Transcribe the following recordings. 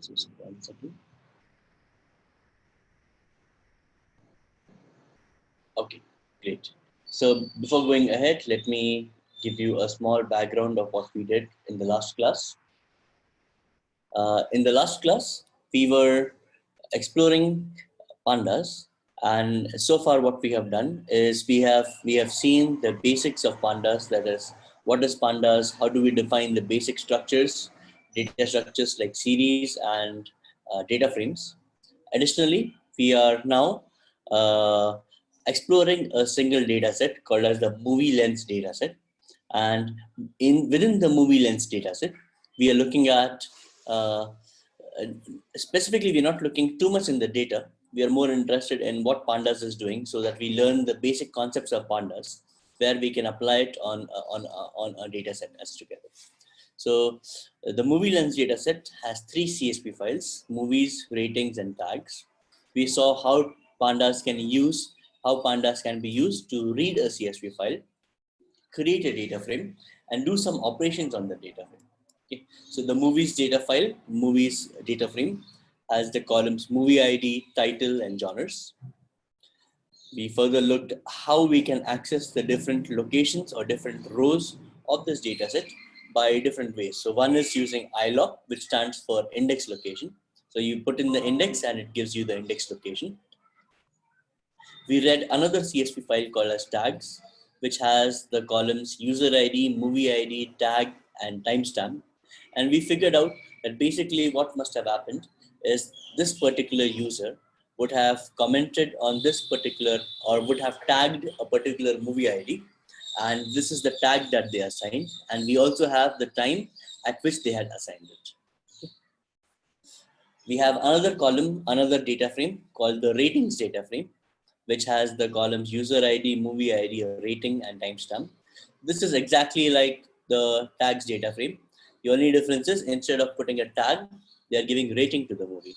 Just 1 second. Okay, great. So before going ahead, let me give you a small background of what we did in the last class. In the last class, we were exploring pandas, and so far what we have done is we have seen the basics of pandas. That is, what is pandas? How do we define the basic structures, data structures like series and data frames. Additionally, we are now uh, exploring a single data set called as the movie lens data set. And within the movie lens data set, we are looking at uh, specifically, we're not looking too much in the data. We are more interested in what pandas is doing, so that we learn the basic concepts of pandas, where we can apply it on a data set as together. So the movie lens dataset has 3 CSV files: movies, ratings, and tags. We saw how pandas can be used to read a CSV file, create a data frame, and do some operations on the data frame. Okay. So the movies data frame has the columns movie ID, title, and genres. We further looked how we can access the different locations or different rows of this dataset by different ways. So one is using ILOC, which stands for index location. So you put in the index and it gives you the index location. We read another CSV file called as tags, which has the columns user ID, movie ID, tag, and timestamp. And we figured out that basically what must have happened is this particular user would have commented on this particular, or would have tagged a particular movie ID. And this is the tag that they assigned. And we also have the time at which they had assigned it. We have another column, another data frame called the ratings data frame, which has the columns user ID, movie ID, rating, and timestamp. This is exactly like the tags data frame. The only difference is, instead of putting a tag, they are giving rating to the movie.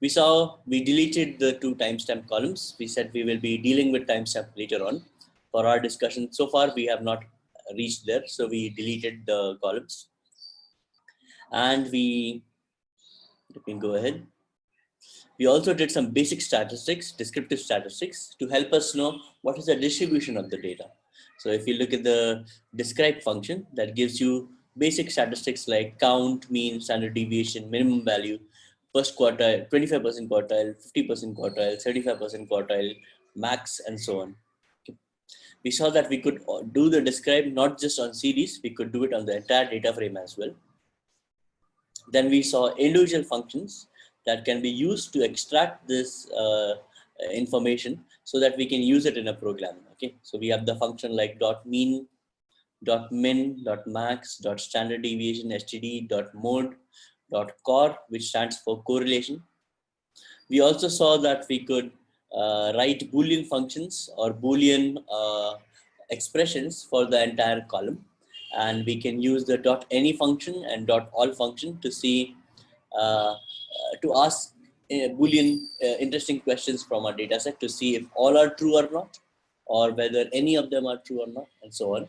We deleted the 2 timestamp columns. We said we will be dealing with timestamp later on. For our discussion so far, we have not reached there, so we deleted the columns. And let me go ahead. We also did some basic statistics, descriptive statistics, to help us know what is the distribution of the data. So if you look at the describe function, that gives you basic statistics like count, mean, standard deviation, minimum value, first quartile, 25% quartile, 50% quartile, 75% quartile, max, and so on. We saw that we could do the describe not just on series, we could do it on the entire data frame as well. Then we saw individual functions that can be used to extract this information so that we can use it in a program. Okay, so we have the function like .mean, .min, .max, .standard deviation, std, .mode, .core, which stands for correlation. We also saw that we could write Boolean functions or Boolean expressions for the entire column. And we can use the .any function and .all function to see, to ask Boolean interesting questions from our data set to see if all are true or not, or whether any of them are true or not, and so on.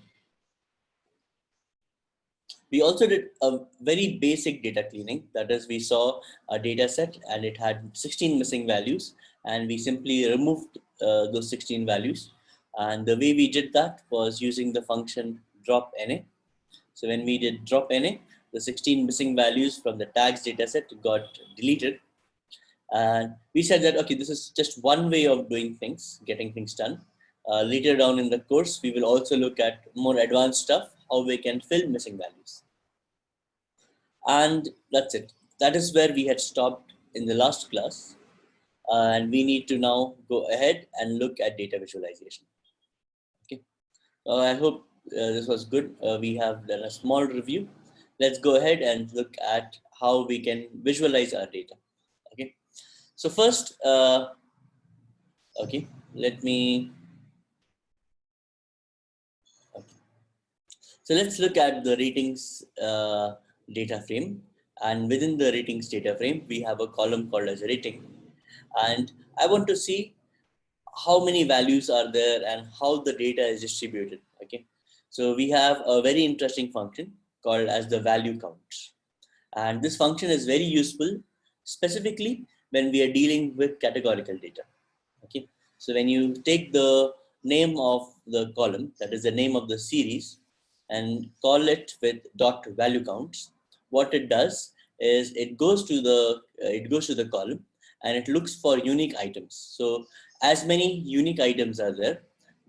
We also did a very basic data cleaning. That is, we saw a data set and it had 16 missing values, and we simply removed those 16 values. And the way we did that was using the function drop NA. So when we did drop NA, the 16 missing values from the tags dataset got deleted. And we said that, okay, this is just one way of doing things, getting things done. Later down in the course, we will also look at more advanced stuff, how we can fill missing values. And that's it. That is where we had stopped in the last class. And we need to now go ahead and look at data visualization. Okay. I hope this was good. We have done a small review. Let's go ahead and look at how we can visualize our data. Okay. So first, okay, let me. Okay. So let's look at the ratings data frame. And within the ratings data frame, we have a column called as rating. And I want to see how many values are there and how the data is distributed. Okay, so we have a very interesting function called as the value count. And this function is very useful, specifically when we are dealing with categorical data. Okay, so when you take the name of the column, that is the name of the series, and call it with dot value counts, what it does is it goes to the column and it looks for unique items. So as many unique items are there,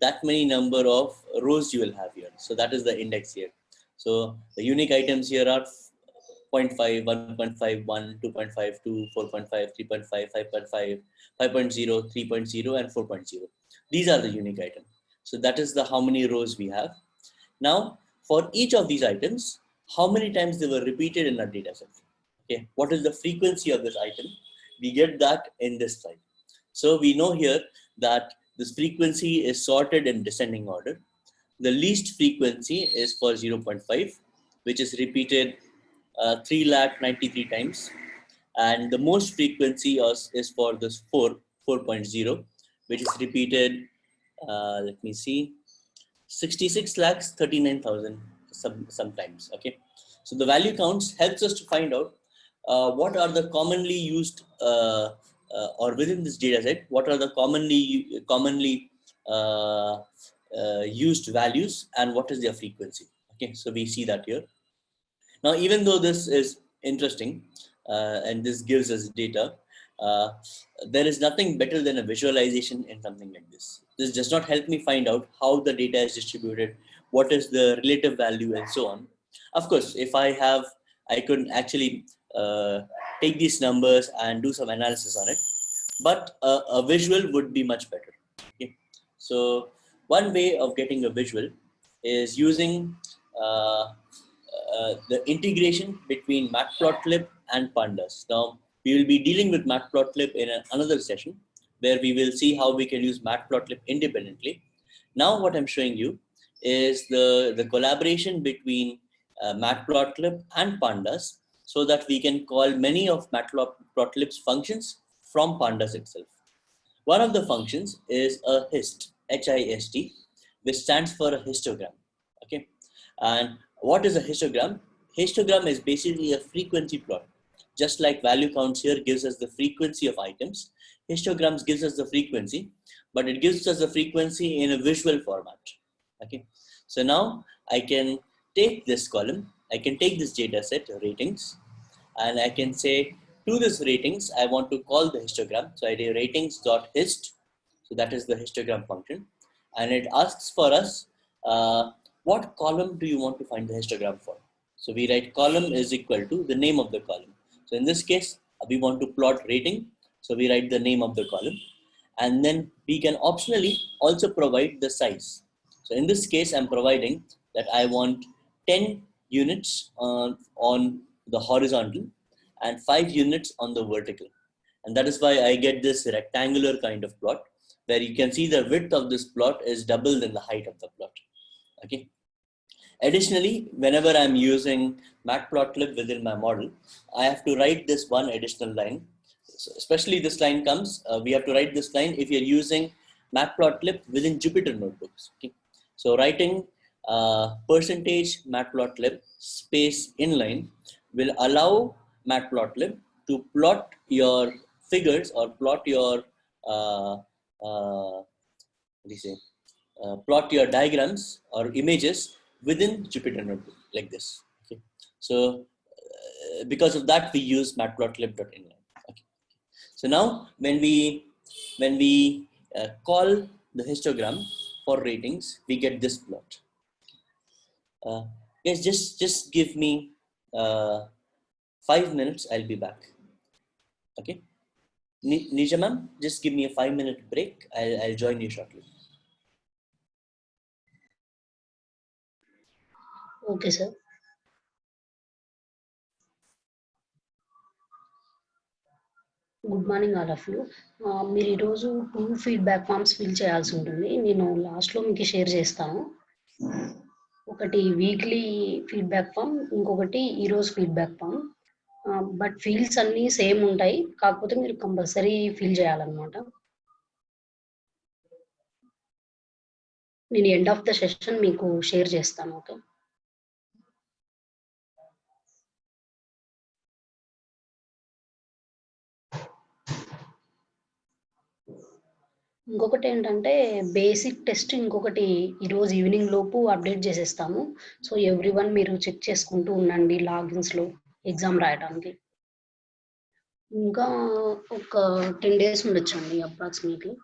that many number of rows you will have here. So that is the index here. So the unique items here are 0.5, 1.51, 2.52, 4.5, 3.5, 5.5, 5.0, 3.0, and 4.0. These are the unique items. So that is the how many rows we have. Now, for each of these items, how many times they were repeated in our data set? Okay, what is the frequency of this item? We get that in this slide. So we know here that this frequency is sorted in descending order. The least frequency is for 0.5, which is repeated 393 times, and the most frequency is for this 4.0, which is repeated, let me see, 66,39,000 sometimes. Okay, so the value counts helps us to find out what are the commonly used or within this data set, what are the commonly used values and what is their frequency. Okay, so we see that here. Now, even though this is interesting and this gives us data, uh, there is nothing better than a visualization in something like this. This does not help me find out how the data is distributed, what is the relative value, and so on. Of course, if I could actually take these numbers and do some analysis on it, but a visual would be much better. Okay? So one way of getting a visual is using the integration between Matplotlib and Pandas. Now, we will be dealing with Matplotlib in another session where we will see how we can use Matplotlib independently. Now, what I'm showing you is the collaboration between Matplotlib and Pandas so that we can call many of Matplotlib's functions from Pandas itself. One of the functions is a hist, H-I-S-T, which stands for a histogram. Okay, and what is a histogram? Histogram is basically a frequency plot. Just like value counts here gives us the frequency of items, histograms gives us the frequency, but it gives us the frequency in a visual format. Okay, so now I can take this column, I can take this data set ratings, and I can say to this ratings, I want to call the histogram. So I do ratings.hist. So that is the histogram function. And it asks for us, what column do you want to find the histogram for? So we write column is equal to the name of the column. So in this case, we want to plot rating. So we write the name of the column. And then we can optionally also provide the size. So in this case, I'm providing that I want 10 units on the horizontal and 5 units on the vertical. And that is why I get this rectangular kind of plot where you can see the width of this plot is double than the height of the plot. Okay. Additionally, whenever I'm using Matplotlib within my model, I have to write this one additional line. So especially this line comes, we have to write this line if you're using Matplotlib within Jupyter notebooks. Okay. So writing percentage Matplotlib space inline will allow Matplotlib to plot your figures or plot your what do you say? Plot your diagrams or images within Jupyter Notebook like this. Okay, so because of that we use matplotlib.inline. Okay, so now when we call the histogram for ratings, we get this plot. Yes, just give me 5 minutes. I'll be back. Okay, Nisha ma'am, just give me a 5-minute break. I'll join you shortly. Okay, sir. Good morning all of you. మీరు ఈరోజు 2 feedback forms fill చేయాల్సి ఉంటుంది. నేను లాస్ట్లో మీకు share చేస్తాను. ఒకటి weekly feedback form, ఇంకొకటి ఈరోజు ఫీడ్బ్యాక్ ఫామ్. బట్ ఫీల్డ్స్ అన్నీ సేమ్ ఉంటాయి, కాకపోతే మీరు కంపల్సరీ ఫిల్ చేయాలన్నమాట. నేను ఎండ్ ఆఫ్ ద సెషన్ మీకు షేర్ చేస్తాను. ఓకే. ఇంకొకటి ఏంటంటే బేసిక్ టెస్ట్ ఇంకొకటి ఈరోజు ఈవినింగ్ లోపు అప్డేట్ చేసేస్తాము. సో ఎవ్రీవన్ మీరు చెక్ చేసుకుంటూ ఉండండి లాగిన్స్‌లో ఎగ్జామ్ రాయడానికి. ఇంకా ఒక 10 డేస్ ఉండొచ్చండి అప్రాక్సిమేట్‌లీ.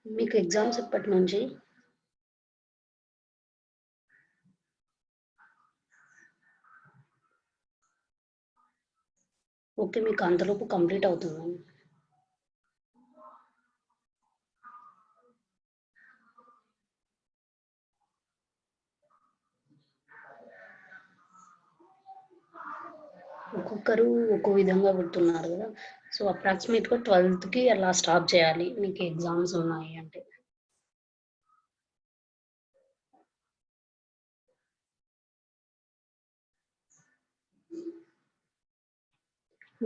మీకు ఎగ్జామ్స్ ఎప్పటి నుంచి? ఓకే. మీకు అంతలోపు కంప్లీట్ అవుతుందా? ఒక్కొక్కరు ఒక్కో విధంగా పెడుతున్నారు కదా! సో అప్రాక్సిమేట్‌గా 12థ్‌కి అలా స్టాప్ చేయాలి. మీకు ఎగ్జామ్స్ ఉన్నాయి అంటే.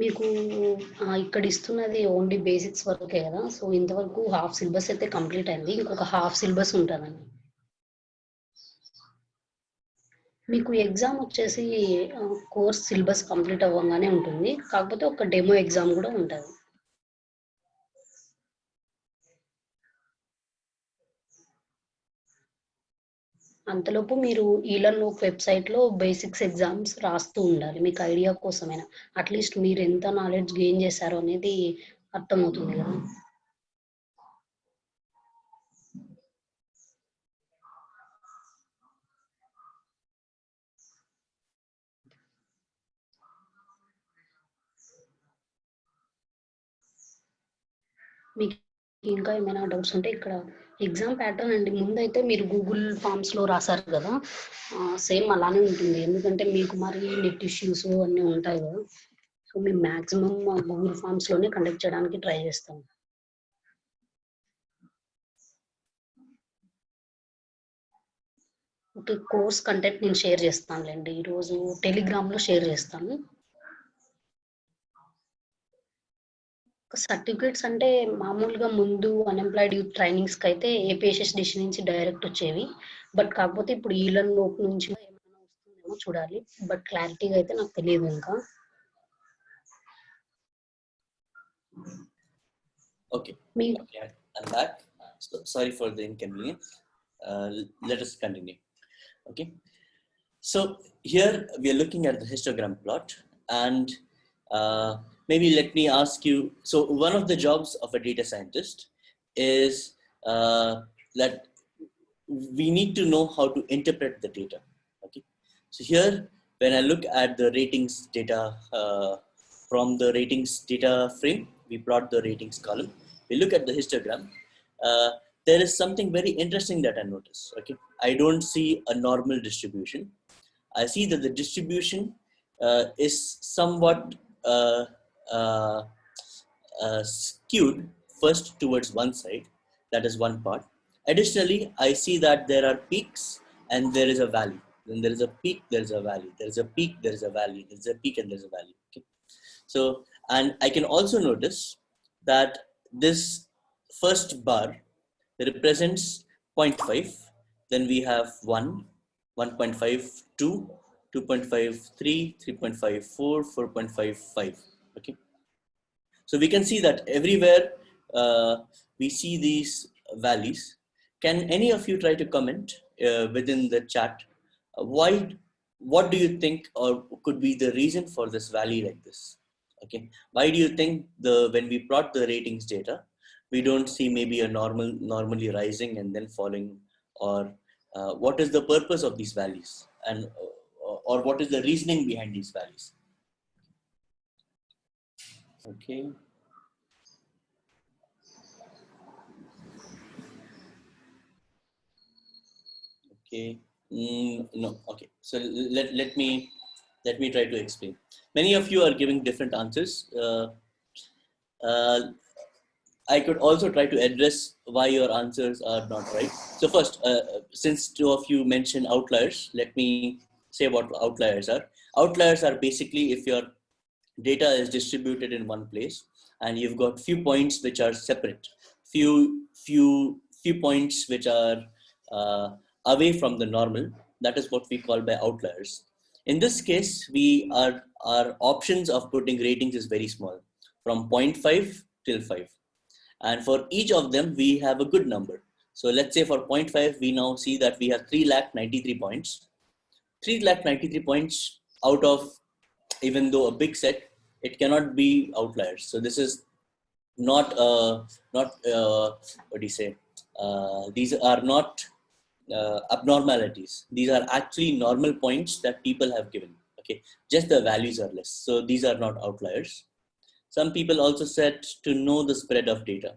మీకు ఇక్కడ ఇస్తున్నది ఓన్లీ బేసిక్స్ వరకే కదా! సో ఇంతవరకు హాఫ్ సిలబస్ అయితే కంప్లీట్ అయింది. ఇంకొక హాఫ్ సిలబస్ ఉంటదండి. మీకు ఎగ్జామ్ వచ్చేసి కోర్స్ సిలబస్ కంప్లీట్ అవ్వంగానే ఉంటుంది. కాకపోతే ఒక డెమో ఎగ్జామ్ కూడా ఉంటది. అంతలోపు మీరు ఈలర్న్ వెబ్‌సైట్‌లో బేసిక్స్ ఎగ్జామ్స్ రాస్తూ ఉండాలి. మీకు ఐడియా కోసమైనా. అట్‌లీస్ట్ మీరు ఎంత నాలెడ్జ్ గెయిన్ చేశారో అనేది అర్థమవుతుంది కదా! మీకు ఇంకా ఏమైనా డౌట్స్ ఉంటే ఇక్కడ ఎగ్జామ్ ప్యాటర్న్ అండి. ముందైతే మీరు గూగుల్ ఫామ్స్‌లో రాసారు కదా! సేమ్ అలానే ఉంటుంది. ఎందుకంటే మీకు మరి నెట్ ఇష్యూస్ అన్నీ ఉంటాయి కదా! సో మేము మాక్సిమం గూగుల్ ఫామ్స్‌లోనే కండక్ట్ చేయడానికి ట్రై చేస్తాం. ఓకే. కోర్స్ కంటెంట్ నేను షేర్ చేస్తానులెండి. ఈరోజు టెలిగ్రామ్‌లో షేర్ చేస్తాను. సర్టిఫికేట్స్ అంటే మామూలుగా ముందు అన్‌ఎంప్లాయిడ్ యూత్ ట్రైనింగ్స్‌కైతే ఏపీఎస్ఎస్‌డిసి నుంచి డైరెక్ట్ వచ్చేవి. బట్ కాకపోతే ఇప్పుడు ఈలర్న్ నుంచి ఏమైనా వస్తుందేమో చూడాలి. బట్ క్లారిటీగా అయితే నాకు తెలియదు ఇంకా. Okay. Me Okay, I'm back. So, sorry for the inconvenience. Let us continue. Okay. So here we are looking at the histogram plot, and maybe let me ask you. So one of the jobs of a data scientist is that we need to know how to interpret the data. Okay. So here, when I look at the ratings data from the ratings data frame, we plot the ratings column. We look at the histogram. Uh, there is something very interesting that I notice. Okay, I don't see a normal distribution. I see that the distribution is somewhat uh, uh, skewed first towards one side. That is one part. Additionally, I see that there are peaks and there is a valley. Then there is a peak, there is a valley. There is a peak, there is a valley. There is a peak and there is a valley. Okay. So, and I can also notice that this first bar represents 0.5. Then we have 1, 1.52, 2.53, 3.54, 4.55. Okay. So we can see that everywhere we see these values. Can any of you try to comment within the chat? Why? What do you think, or could be the reason for this value like this? Okay. Why do you think when we plot the ratings data, we don't see maybe a normally rising and then falling, or what is the purpose of these values, and or what is the reasoning behind these values? Okay. Okay. No. Okay. So let me try to explain. Many of you are giving different answers. Uh, I could also try to address why your answers are not right. So first, since two of you mentioned outliers, let me say what outliers are. Outliers are basically if your data is distributed in one place and you've got few points which are separate, few points which are away from the normal. That is what we call by outliers. In this case, our options of putting ratings is very small, from 0.5 till 5. And for each of them, we have a good number. So let's say for 0.5, we now see that we have 393 points. 393 points out of, even though a big set, it cannot be outliers. So this is not what do you say? These are not abnormalities. These are actually normal points that people have given. Okay, just the values are less. So these are not outliers. Some people also said to know the spread of data.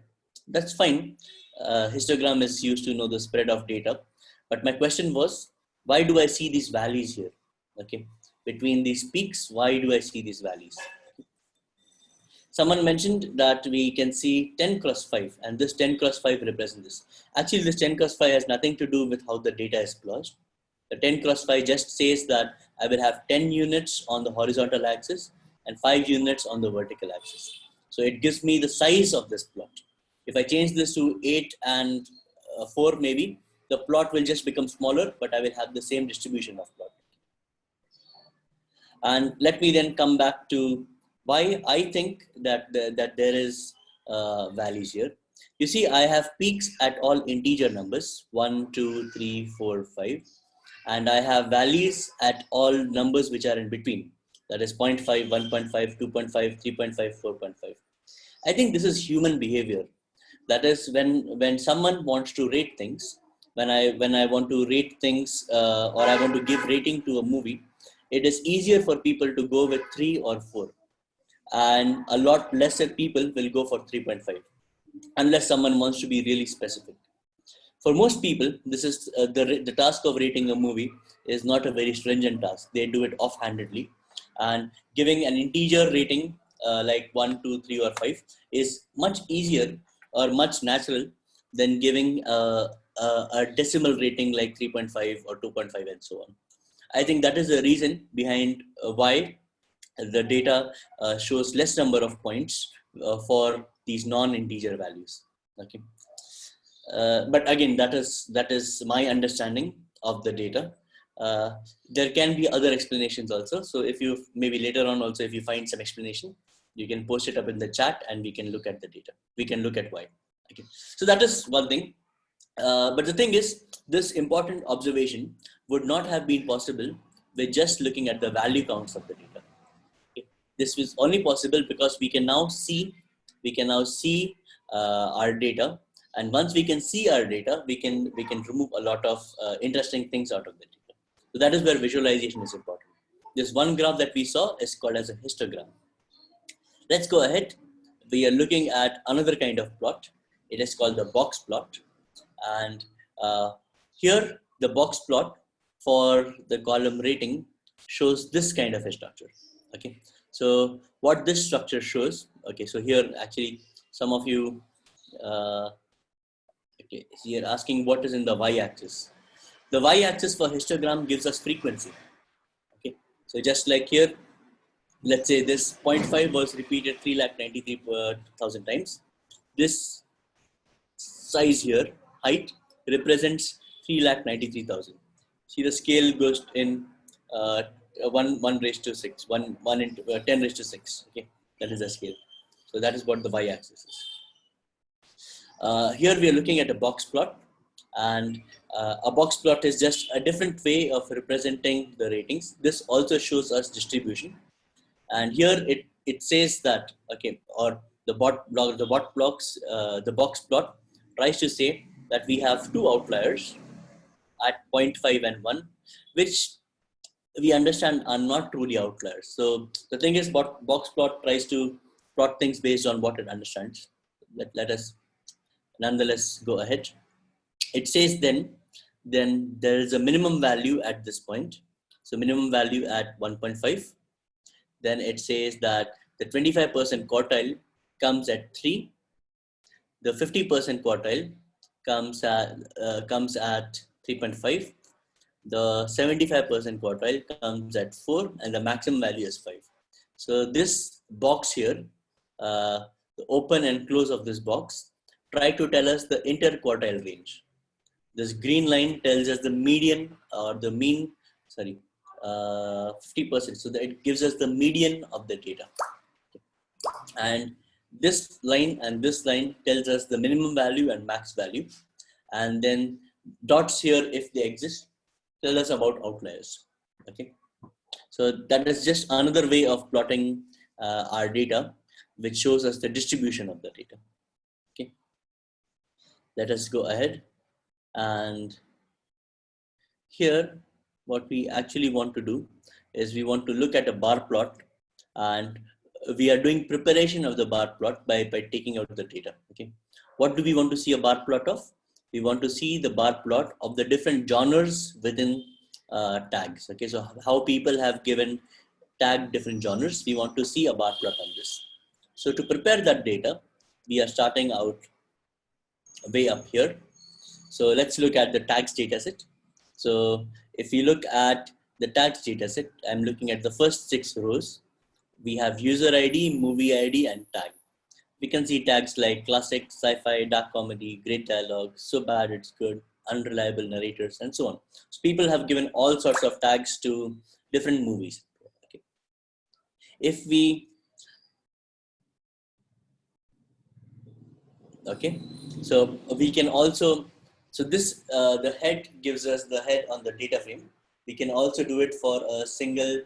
That's fine. Histogram is used to know the spread of data. But my question was, why do I see these values here? Okay, between these peaks, why do I see these values? Someone mentioned that we can see 10 cross 5, and this 10 cross 5 represents this. Actually, this 10 cross 5 has nothing to do with how the data is plotted. The 10 cross 5 just says that I will have 10 units on the horizontal axis and 5 units on the vertical axis. So it gives me the size of this plot. If I change this to 8 and 4 maybe, the plot will just become smaller, but I will have the same distribution of plot. And let me then come back to why I think that there is values here. You see, I have peaks at all integer numbers, 1, 2, 3, 4, 5. And I have valleys at all numbers which are in between. That is 0.5, 1.5, 2.5, 3.5, 4.5. I think this is human behavior. That is when someone wants to rate things, when I want to rate things or I want to give rating to a movie, it is easier for people to go with 3 or 4. And a lot lesser people will go for 3.5 unless someone wants to be really specific. For most people, this is the task of rating a movie is not a very stringent task. They do it offhandedly, and giving an integer rating like 1, 2, 3, or 5 is much easier or much natural than giving a decimal rating like 3.5 or 2.5 and so on. I think that is the reason behind why the data shows less number of points for these non-integer values. Okay. But again, that is my understanding of the data. There can be other explanations also. So if you maybe later on also, if you find some explanation, you can post it up in the chat and we can look at the data. We can look at why. Okay. So that is one thing. But the thing is, this important observation would not have been possible with just looking at the value counts of the data. Okay. This was only possible because we can now see our data. And once we can see our data, we can remove a lot of interesting things out of the data. So that is where visualization is important. This one graph that we saw is called as a histogram. Let's go ahead. We are looking at another kind of plot. It is called the box plot. And here the box plot for the column rating shows this kind of a structure. Okay. So what this structure shows, okay, so here actually some of you okay, so you're asking what is in the y-axis. The y-axis for histogram gives us frequency. Okay, so just like here, let's say this 0.5 was repeated 393,000 times. This size here, height, represents 393,000. See, the scale goes in 1 raised to 6, 1 into 10 raised to 6. Okay, that is the scale. So that is what the y-axis is. Here we are looking at a box plot, and a box plot is just a different way of representing the ratings. This also shows us distribution, and here it says that, okay, or the box plot tries to say that we have 2 outliers at 0.5 and 1, which we understand are not truly outliers. So the thing is, box plot tries to plot things based on what it understands. Let us nonetheless go ahead. It says then there is a minimum value at this point. So minimum value at 1.5. Then it says that the 25% quartile comes at 3. The 50% quartile comes at 3.5. The 75% quartile comes at 4, and the maximum value is 5. So this box here, the open and close of this box, try to tell us the interquartile range. This green line tells us the median or the mean, 50%. So that it gives us the median of the data. And this line and this line tells us the minimum value and max value. And then dots here, if they exist, tell us about outliers. Okay. So that is just another way of plotting our data, which shows us the distribution of the data. Okay. Let us go ahead. And here, what we actually want to do is we want to look at a bar plot, and we are doing preparation of the bar plot by taking out the data. Okay. What do we want to see a bar plot of? We want to see the bar plot of the different genres within tags. Okay. So how people have given tag different genres, we want to see a bar plot on this. So to prepare that data, we are starting out way up here. So let's look at the tags dataset. So if you look at the tags dataset, I'm looking at the first 6 rows. We have user ID, movie ID, and tag. We can see tags like classic, sci-fi, dark comedy, great dialogue, so bad it's good, unreliable narrators, and so on. So people have given all sorts of tags to different movies. Okay. If we, okay, so we can also, so this, the head gives us the head on the data frame. We can also do it for a single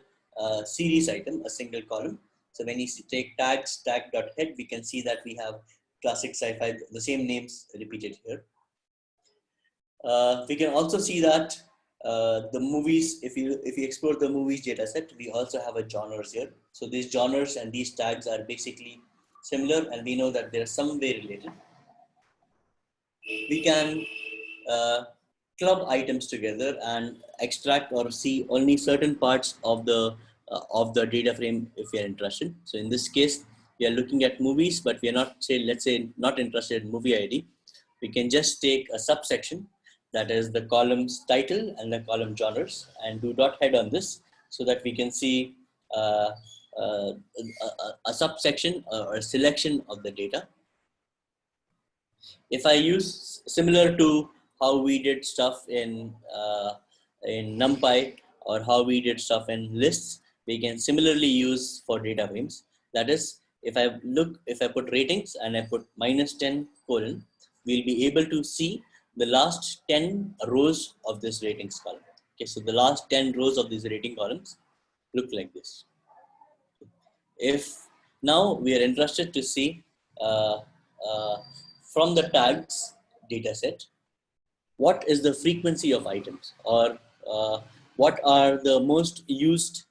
series item, a single column. So when you take tags, tag.head, we can see that we have classic, sci-fi, the same names repeated here. We can also see that the movies, if you explore the movies dataset, we also have a genres here. So these genres and these tags are basically similar, and we know that they're some way related. We can club items together and extract or see only certain parts of the data frame if we are interested. So in this case, we are looking at movies, but we are not, say, let's say, not interested in movie ID. We can just take a subsection, that is the column's title and the column genres, and do dot head on this, so that we can see a subsection or a selection of the data. If I use similar to how we did stuff in NumPy, or how we did stuff in lists, we can similarly use for data frames. That is, if I put ratings and I put -10 colon, we'll be able to see the last 10 rows of this ratings column. Okay, so the last 10 rows of these rating columns look like this. If now we are interested to see from the tags dataset, what is the frequency of items, or what are the most used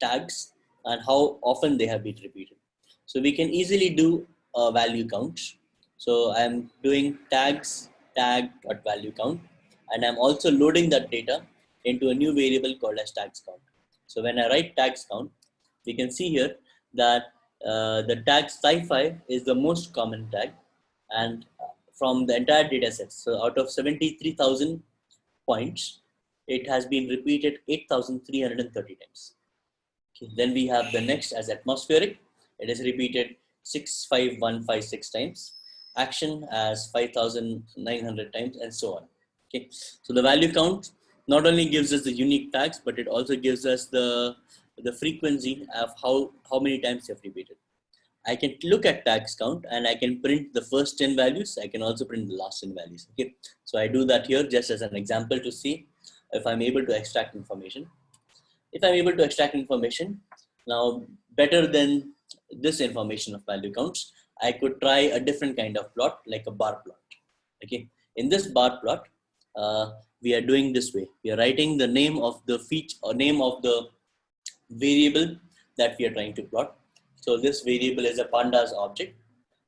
tags and how often they have been repeated. So we can easily do a value count. So I'm doing tags tag.value count, and I'm also loading that data into a new variable called as tags count. So when I write tags count, we can see here that the tag sci-fi is the most common tag, and from the entire data set, so out of 73,000 points, it has been repeated 8,330 times. Okay. Then we have the next as atmospheric. It is repeated 65156 times. Action as 5,900 times, and so on. Okay. So the value count not only gives us the unique tags, but it also gives us the frequency of how many times you have repeated. I can look at tags count and I can print the first 10 values. I can also print the last 10 values. Okay. So I do that here just as an example to see if I'm able to extract information. If I'm able to extract information, now better than this information of value counts, I could try a different kind of plot, like a bar plot. Okay. In this bar plot, we are doing this way. We are writing the name of the feature or name of the variable that we are trying to plot. So this variable is a pandas object.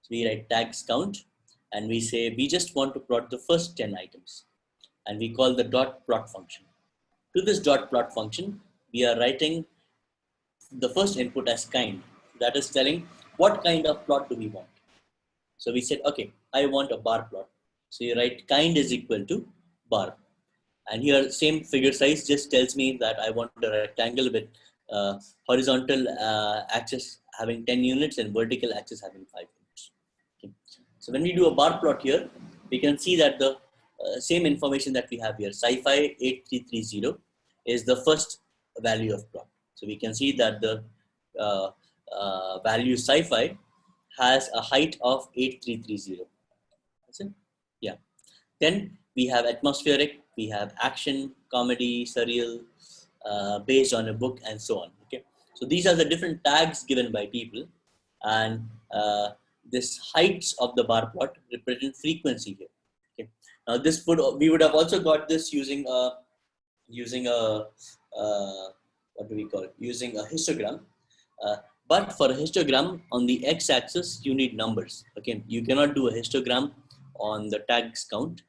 So we write tags count, and we say we just want to plot the first 10 items, and we call the dot plot function. To this dot plot function, we are writing the first input as kind. That is telling what kind of plot do we want. So we said, okay, I want a bar plot. So you write kind is equal to bar. And here same figure size just tells me that I want a rectangle with horizontal axis having 10 units and vertical axis having 5 units. Okay. So when we do a bar plot here, we can see that the same information that we have here, sci-fi 8330, is the first value of plot. So we can see that the uh, value sci-fi has a height of 8330. That's it. Yeah. Then we have atmospheric, we have action, comedy, surreal, based on a book, and so on. Okay. So these are the different tags given by people, and this heights of the bar plot represent frequency here. Okay. Now this would, we would have also got this using a what do we call it? Using a histogram. Uh, but for a histogram on the x-axis, you need numbers. Okay, you cannot do a histogram on the tags count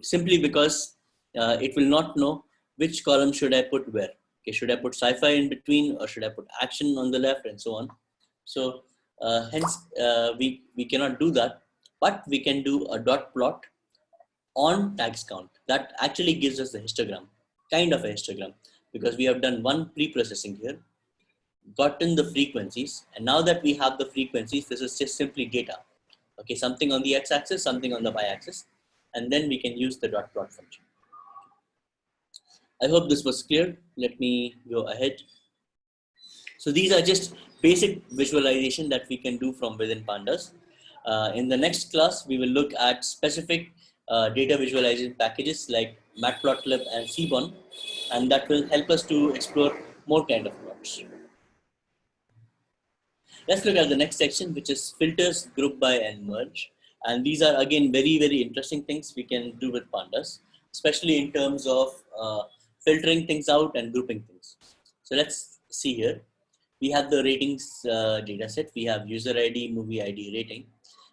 simply because it will not know which column should I put where. Okay, should I put sci-fi in between, or should I put action on the left, and so on. So hence we cannot do that, but we can do a dot plot on tags count. That actually gives us the histogram, kind of a histogram, because we have done one pre-processing here, gotten the frequencies, and now that we have the frequencies, this is just simply data. Okay, something on the x-axis, something on the y-axis, and then we can use the dot plot function. I hope this was clear. Let me go ahead. So these are just basic visualization that we can do from within Pandas. In the next class, we will look at specific data visualization packages like Matplotlib and Seaborn, and that will help us to explore more kind of plots. Let's look at the next section, which is filters, group by, and merge. And these are again very, very interesting things we can do with Pandas, especially in terms of filtering things out and grouping things. So let's see here. We have the ratings data set. We have user ID, movie ID, rating.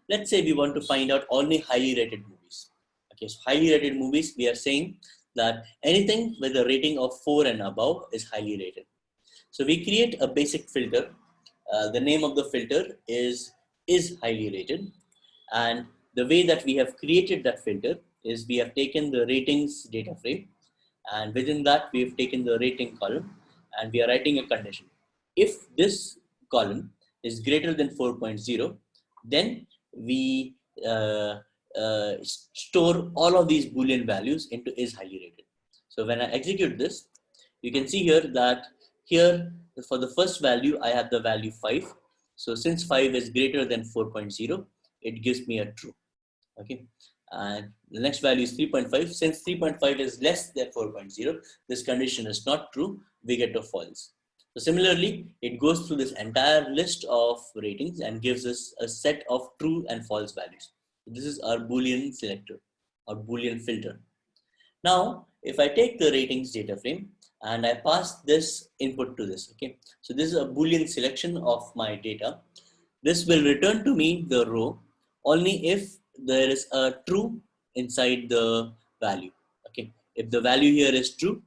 Let's say we want to find out only highly rated movies. Okay, so highly rated movies, we are saying that anything with a rating of 4 and above is highly rated. So we create a basic filter. The name of the filter is highly rated. And the way that we have created that filter is we have taken the ratings data frame, and within that we have taken the rating column, and we are writing a condition. If this column is greater than 4.0, then we store all of these Boolean values into is highly rated. So when I execute this, you can see here that here for the first value, I have the value 5. So since 5 is greater than 4.0, it gives me a true. Okay. And the next value is 3.5. Since 3.5 is less than 4.0, this condition is not true. We get a false. So similarly, it goes through this entire list of ratings and gives us a set of true and false values. This is our Boolean selector or Boolean filter. Now, if I take the ratings data frame and I pass this input to this, okay. So this is a Boolean selection of my data. This will return to me the row only if there is a true inside the value. Okay. If the value here is true,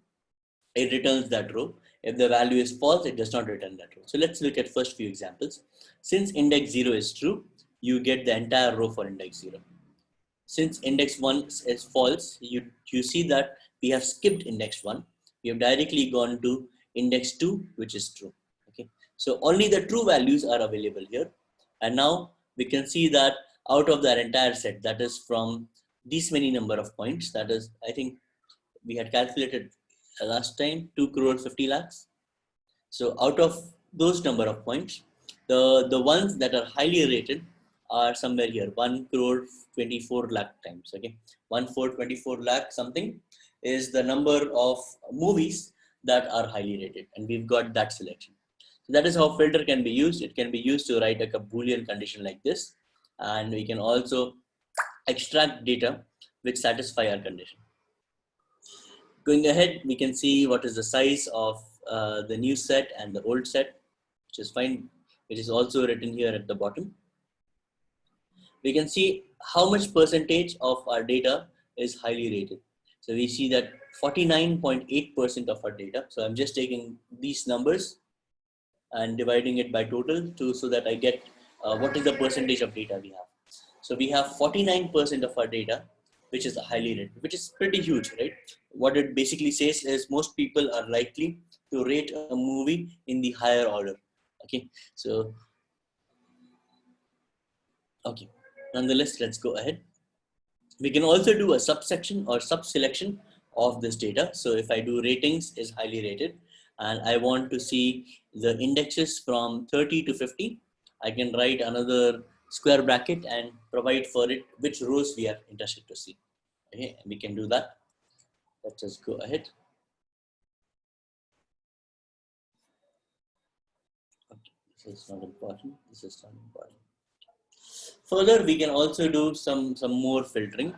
it returns that row. If the value is false, it does not return that row. So let's look at first few examples. Since index 0 is true, you get the entire row for index 0. Since index 1 is false, you see that we have skipped index 1. We have directly gone to index 2, which is true. Okay. So only the true values are available here. And now we can see that out of that entire set, that is from this many number of points, that is, I think we had calculated last time 2 crore 50 lakhs. So out of those number of points, the ones that are highly rated are somewhere here, 1 crore 24 lakh times. Okay, 1,424 lakh something is the number of movies that are highly rated, and we've got that selection. So that is how filter can be used. It can be used to write like a Boolean condition like this, and we can also extract data which satisfy our condition. Going ahead, we can see what is the size of the new set and the old set, which is fine, which is also written here at the bottom. We can see how much percentage of our data is highly rated. So we see that 49.8% of our data. So I'm just taking these numbers and dividing it by total so that I get what is the percentage of data we have. So we have 49% of our data, which is highly rated, which is pretty huge, right? What it basically says is most people are likely to rate a movie in the higher order. Okay, so, okay, nonetheless, let's go ahead. We can also do a subsection or sub-selection of this data. So if I do ratings is highly rated and I want to see the indexes from 30 to 50, I can write another square bracket and provide for it which rows we are interested to see. Okay, we can do that. Let's just go ahead. Okay, this is not important. This is not important. Further, we can also do some more filtering.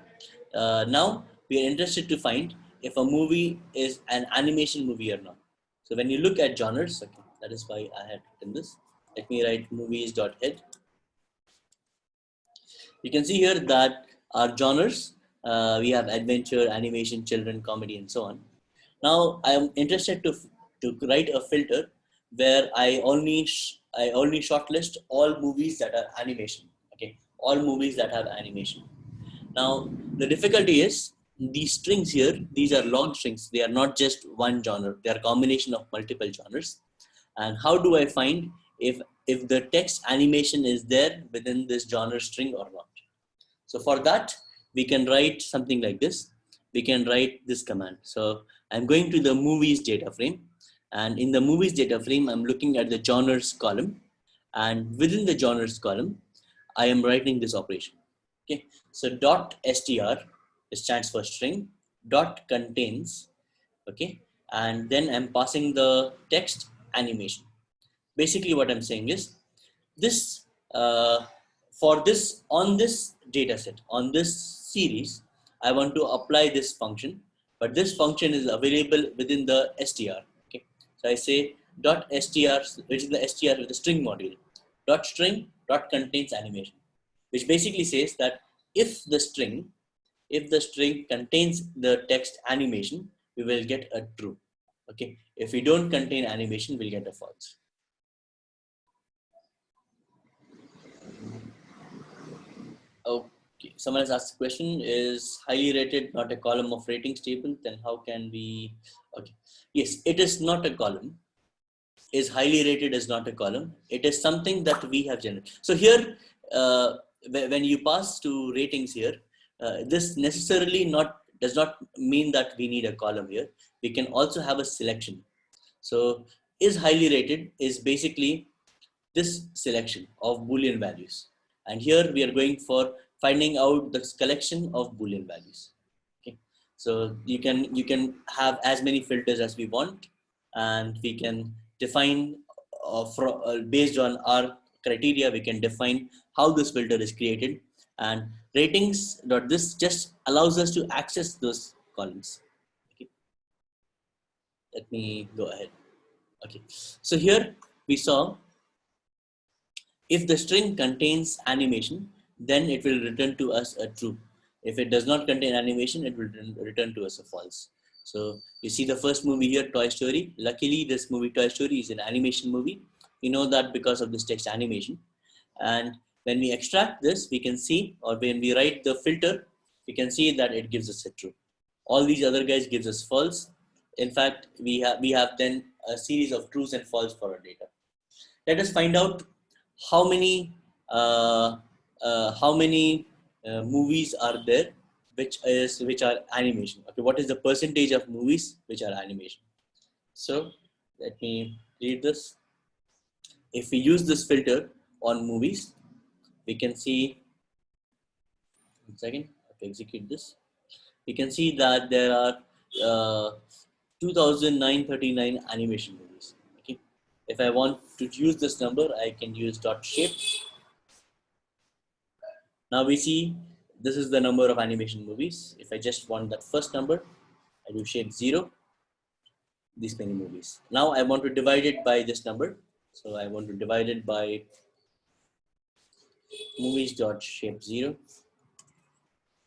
Now we are interested to find if a movie is an animation movie or not. So when you look at genres, okay, that is why I had written this. Let me write movies.head. You can see here that our genres, we have adventure, animation, children, comedy, and so on. Now I am interested to write a filter where I only shortlist all movies that are animation. Okay, all movies that have animation. Now the difficulty is these strings here. These are long strings. They are not just one genre. They are a combination of multiple genres. And how do I find if the text animation is there within this genre string or not? So for that, we can write something like this. We can write this command. So I'm going to the movies data frame. And in the movies data frame, I'm looking at the genres column. And within the genres column, I am writing this operation. Okay. So dot str stands for string, dot contains. Okay. And then I'm passing the text animation. Basically what I'm saying is this for this on this data set on this series I want to apply this function, but this function is available within the str. Okay, so I say dot str, which is the str with the string module, dot string dot contains animation, which basically says that if the string contains the text animation, we will get a true. Okay, if we don't contain animation, we'll get a false. Okay, someone has asked the question, is highly rated not a column of ratings table? Then how can we, okay. Yes, it is not a column. Is highly rated is not a column. It is something that we have generated. So here, when you pass to ratings here, this necessarily does not mean that we need a column here. We can also have a selection. So is highly rated is basically this selection of Boolean values. And here we are going for finding out the collection of Boolean values. Okay, so you can have as many filters as we want, and we can define based on our criteria. We can define how this filter is created, and ratings.this just allows us to access those columns. Okay, let me go ahead. Okay, so here we saw if the string contains animation, then it will return to us a true. If it does not contain animation, it will return to us a false. So you see the first movie here, Toy Story. Luckily, this movie Toy Story is an animation movie. We know that because of this text animation. And when we extract this, we can see, or when we write the filter, we can see that it gives us a true. All these other guys gives us false. In fact, we have then a series of trues and false for our data. Let us find out how many movies are there which are animation. Okay, what is the percentage of movies which are animation? So let me read this. If we use this filter on movies, we can see, 1 second, I have to execute this. We can see that there are 2,939 animation movies. Okay, if I want to use this number, I can use dot shape. Now we see this is the number of animation movies. If I just want that first number, I do shape 0, these many movies. Now I want to divide it by this number. So I want to divide it by movies.shape 0.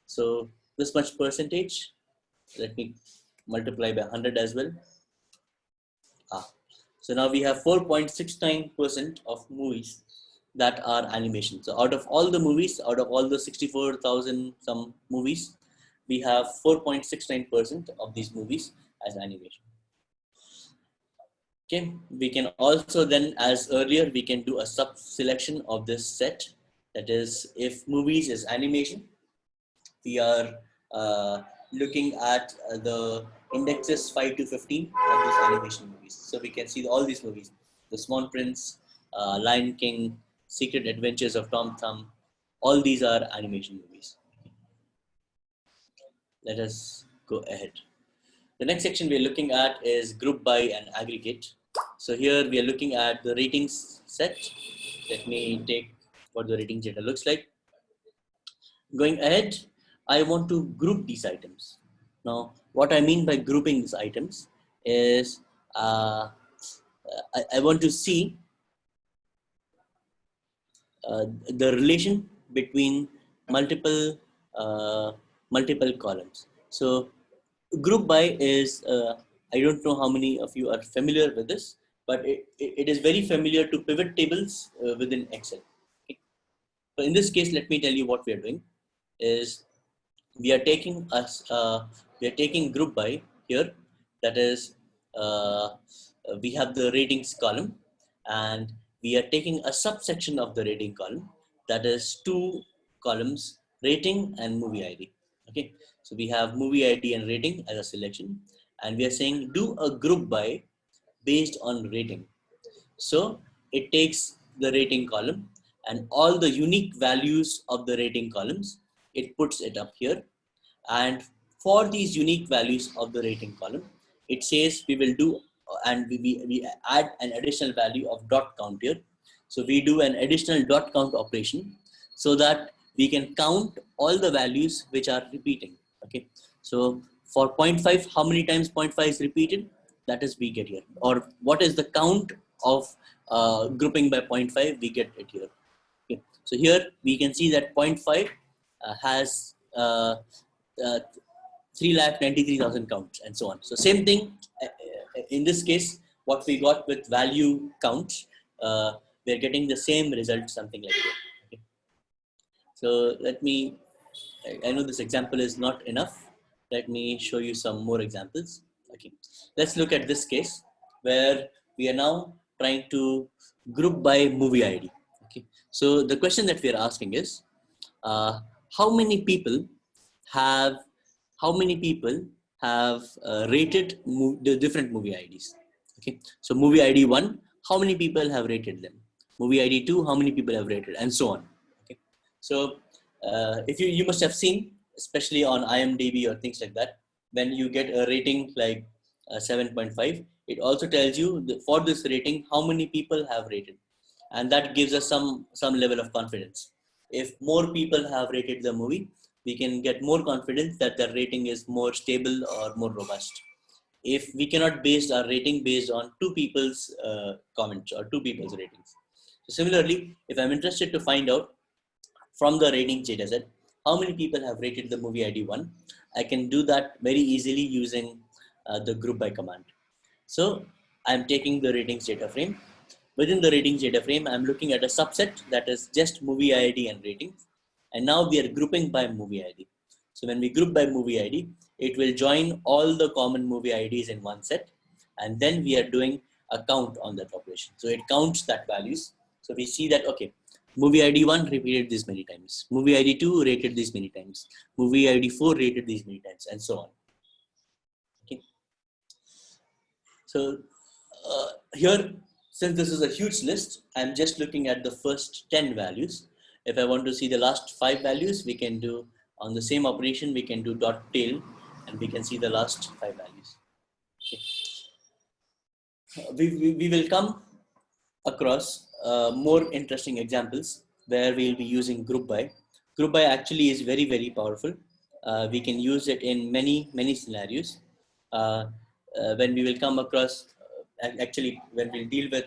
So this much percentage, let me multiply by 100 as well. So now we have 4.69% of movies that are animation. So out of all the movies, out of all the 64,000 some movies, we have 4.69% of these movies as animation. Okay, we can also then, as earlier, we can do a sub selection of this set. That is, if movies is animation, we are looking at the indexes 5 to 15 of these animation movies. So we can see all these movies: The Small Prince, Lion King, Secret Adventures of Tom Thumb. All these are animation movies. Let us go ahead. The next section we are looking at is group by and aggregate. So here we are looking at the ratings set. Let me take what the ratings data looks like. Going ahead, I want to group these items. Now, what I mean by grouping these items is I want to see the relation between multiple multiple columns. So group by is I don't know how many of you are familiar with this, but it is very familiar to pivot tables within Excel. Okay. So in this case, let me tell you what we are doing is we are taking group by here. That is we have the ratings column, and we are taking a subsection of the rating column, that is two columns, rating and movie ID. Okay, so we have movie ID and rating as a selection, and we are saying do a group by based on rating. So it takes the rating column and all the unique values of the rating columns, it puts it up here. And for these unique values of the rating column, it says we will do, and we add an additional value of dot count here. So we do an additional dot count operation so that we can count all the values which are repeating. Okay. So for 0.5, how many times 0.5 is repeated? That is we get here. Or what is the count of grouping by 0.5? We get it here. Okay. So here we can see that 0.5 has 3,93,000 counts and so on. So same thing in this case, what we got with value counts, we're getting the same result, something like that. Okay. So let me, I know this example is not enough. Let me show you some more examples. Okay, let's look at this case where we are now trying to group by movie ID. Okay, so the question that we are asking is, how many people have rated the different movie IDs? Okay, so movie ID 1, how many people have rated them? Movie ID 2, how many people have rated, and so on. Okay, so if you must have seen, especially on IMDb or things like that, when you get a rating like 7.5, it also tells you for this rating how many people have rated, and that gives us some level of confidence. If more people have rated the movie, we can get more confidence that the rating is more stable or more robust. If we cannot base our rating based on two people's comments or two people's ratings. So similarly, if I'm interested to find out from the ratings dataset how many people have rated the movie ID 1, I can do that very easily using the group by command. So I'm taking the ratings data frame. Within the ratings data frame, I'm looking at a subset that is just movie ID and ratings. And now we are grouping by movie ID. So when we group by movie ID, it will join all the common movie IDs in one set. And then we are doing a count on that operation. So it counts that values. So we see that, okay, movie ID 1 repeated this many times. Movie ID 2 rated this many times. Movie ID 4 rated these many times, and so on. Okay. So here, since this is a huge list, I'm just looking at the first 10 values. If I want to see the last 5 values, we can do on the same operation, we can do dot tail, and we can see the last 5 values. Okay. We will come across more interesting examples where we'll be using group by. Group by actually is very, very powerful. We can use it in many scenarios. When we will come across, actually, when we'll deal with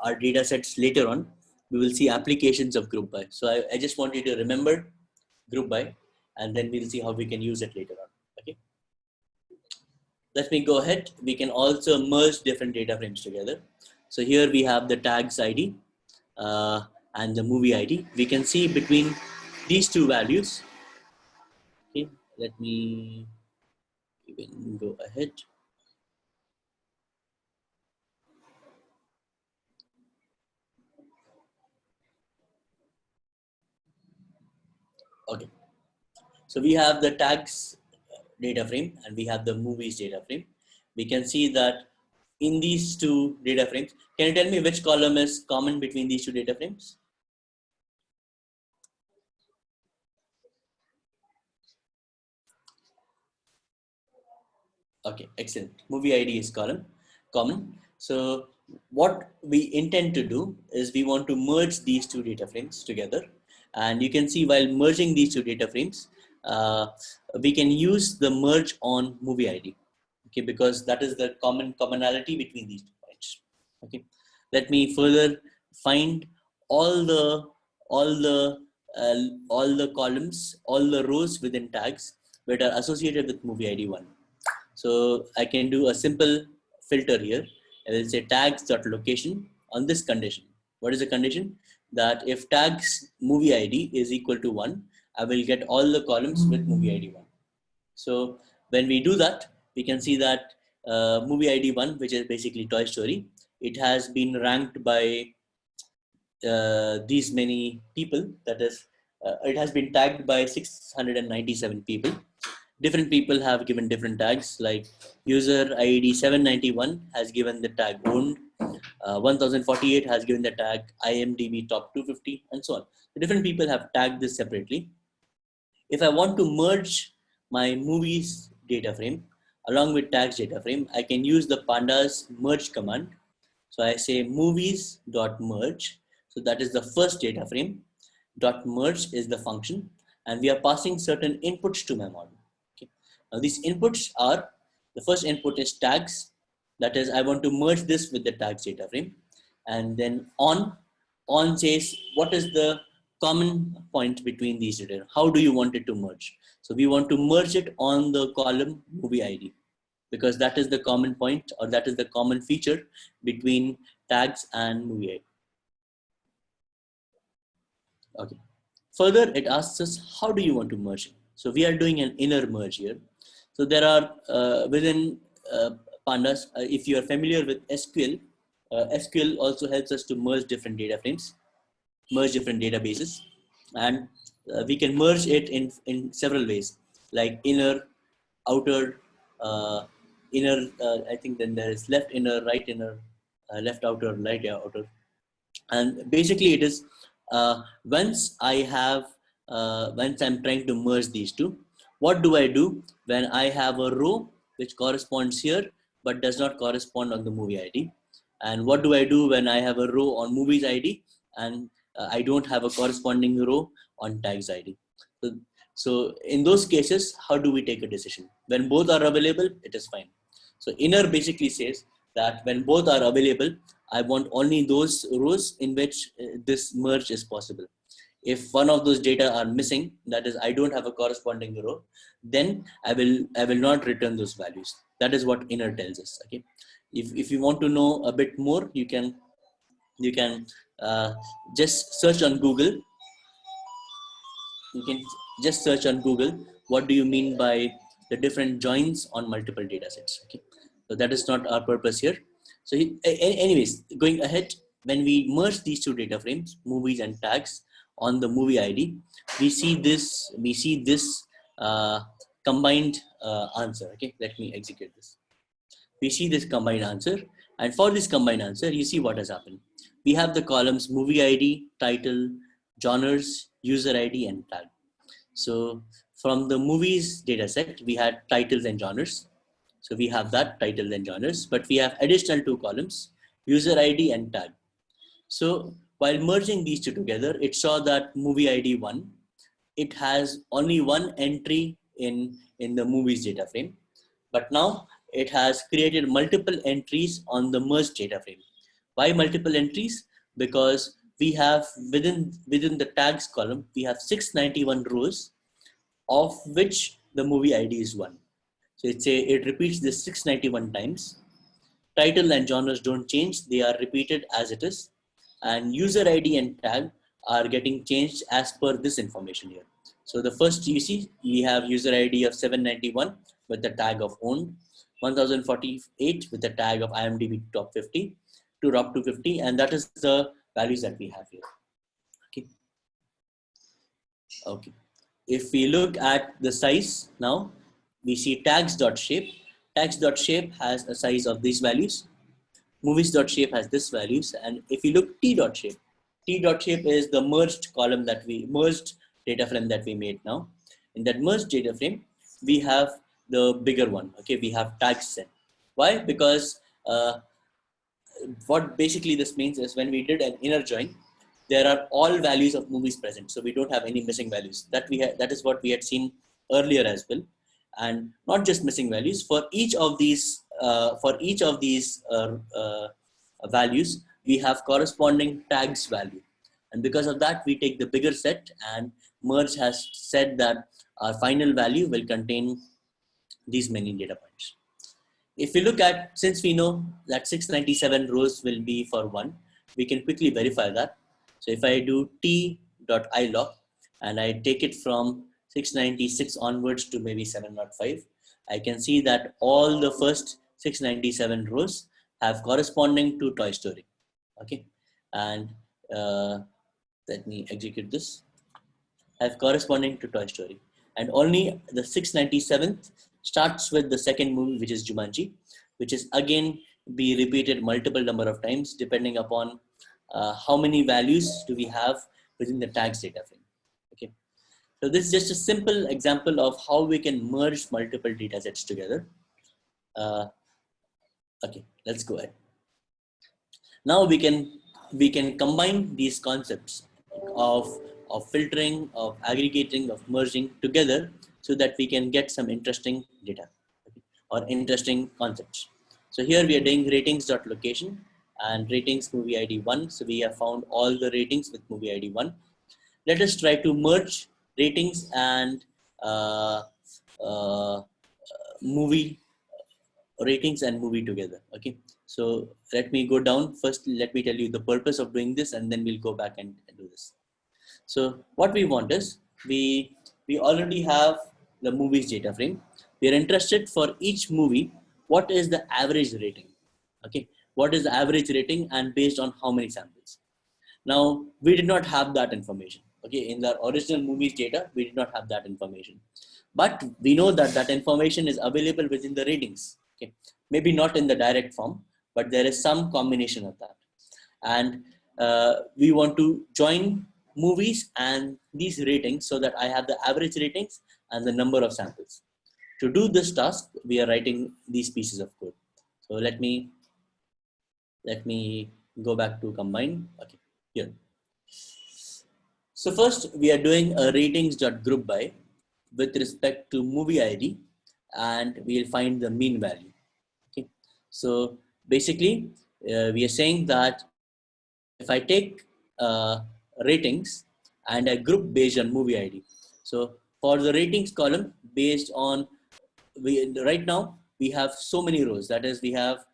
our data sets later on, we will see applications of group by. So I just want you to remember group by, and then we'll see how we can use it later on. Okay. Let me go ahead. We can also merge different data frames together. So here we have the tags ID and the movie ID. We can see between these two values. Okay, let me even go ahead. Okay, so we have the tags data frame and we have the movies data frame, we can see that in these two data frames, can you tell me which column is common between these two data frames? Okay, excellent. Movie ID is common. So what we intend to do is we want to merge these two data frames together. And you can see while merging these two data frames, we can use the merge on movie ID. Okay, because that is the commonality between these two points. Okay, let me further find all the all the all the columns, all the rows within tags that are associated with movie ID 1. So I can do a simple filter here. I will say tags.location on this condition. What is the condition? That if tags movie ID is equal to 1, I will get all the columns with movie ID 1. So when we do that, we can see that movie ID 1, which is basically Toy Story, it has been ranked by these many people. That is, it has been tagged by 697 people. Different people have given different tags, like user ID 791 has given the tag owned, 1048 has given the tag IMDb top 250, and so on. So different people have tagged this separately. If I want to merge my movies data frame along with tags data frame, I can use the pandas merge command. So I say movies.merge. So that is the first data frame. Dot merge is the function, and we are passing certain inputs to my model. Okay. Now these inputs are, the first input is tags. That is, I want to merge this with the tags data frame. And then on says what is the common point between these data. How do you want it to merge? So we want to merge it on the column movie ID, because that is the common point, or that is the common feature between tags and movie ID. Okay. Further, it asks us, how do you want to merge it? So we are doing an inner merge here. So there are within Pandas, if you are familiar with SQL, SQL also helps us to merge different data frames, merge different databases, and we can merge it in several ways, like inner, outer, I think then there is left inner, right inner, left outer, right outer. And basically it is once I'm trying to merge these two, what do I do when I have a row which corresponds here but does not correspond on the movie ID? And what do I do when I have a row on movies ID and I don't have a corresponding row on tags ID? So in those cases, how do we take a decision? When both are available, it is fine. So inner basically says that when both are available, I want only those rows in which this merge is possible. If one of those data are missing, that is, I don't have a corresponding row, then I will not return those values. That is what inner tells us. Okay. If you want to know a bit more, you can just search on Google. You can just search on Google, what do you mean by the different joins on multiple data sets? Okay. So that is not our purpose here. So anyways, going ahead, when we merge these two data frames, movies and tags, on the movie ID, we see this combined answer. Okay, let me execute this. We see this combined answer, and for this combined answer, you see what has happened. We have the columns movie ID, title, genres, user ID, and tag. So from the movies data set, we had titles and genres. So we have that title and genres, but we have additional two columns, user ID and tag. So while merging these two together, it saw that movie ID 1, it has only one entry in the movies data frame, but now it has created multiple entries on the merged data frame. Why multiple entries? Because we have within the tags column, we have 691 rows, of which the movie ID is 1. So it repeats this 691 times. Title and genres don't change, they are repeated as it is. And user ID and tag are getting changed as per this information here. So the first you see, we have user ID of 791 with the tag of owned, 1048 with the tag of IMDb top 50 to top 250, and that is the values that we have here. Okay. Okay. If we look at the size now, we see tags.shape. Tags.shape has a size of these values. Movies.shape has this values. And if you look t.shape, t.shape is the merged column that we merged data frame that we made now. In that merged data frame, we have the bigger one. Okay, we have tags set. Why? Because what basically this means is when we did an inner join, there are all values of movies present, so we don't have any missing values. That is what we had seen earlier as well, and not just missing values for each of these values. We have corresponding tags value, and because of that, we take the bigger set. And merge has said that our final value will contain these many data points. If we look at, since we know that 697 rows will be for 1, we can quickly verify that. So if I do t.ilog and I take it from 696 onwards to maybe 705, I can see that all the first 697 rows have corresponding to Toy Story. Okay, and let me execute this. Have corresponding to Toy Story, and only the 697th starts with the second movie, which is Jumanji, which is again be repeated multiple number of times depending upon how many values do we have within the tags data frame. Okay, so this is just a simple example of how we can merge multiple data sets together. Okay, let's go ahead. Now we can combine these concepts of filtering, of aggregating, of merging together so that we can get some interesting data, okay, or interesting concepts. So here we are doing ratings.location and ratings movie ID 1. So we have found all the ratings with movie ID 1. Let us try to merge ratings and movie together. Okay, so let me go down. First, let me tell you the purpose of doing this, and then we'll go back and do this. So what we want is, we already have the movies data frame. We are interested for each movie, what is the average rating? Okay, what is the average rating and based on how many samples? Now, we did not have that information. Okay, in the original movies data, we did not have that information. But we know that that information is available within the ratings. Okay, maybe not in the direct form, but there is some combination of that. And we want to join movies and these ratings so that I have the average ratings and the number of samples. To do this task, we are writing these pieces of code. So let me go back to combine. Okay, here. So first we are doing a ratings.groupby with respect to movie ID, and we'll find the mean value. Okay, so basically we are saying that if I take ratings and I group based on movie ID. So for the ratings column, based on right now we have so many rows. That is, we have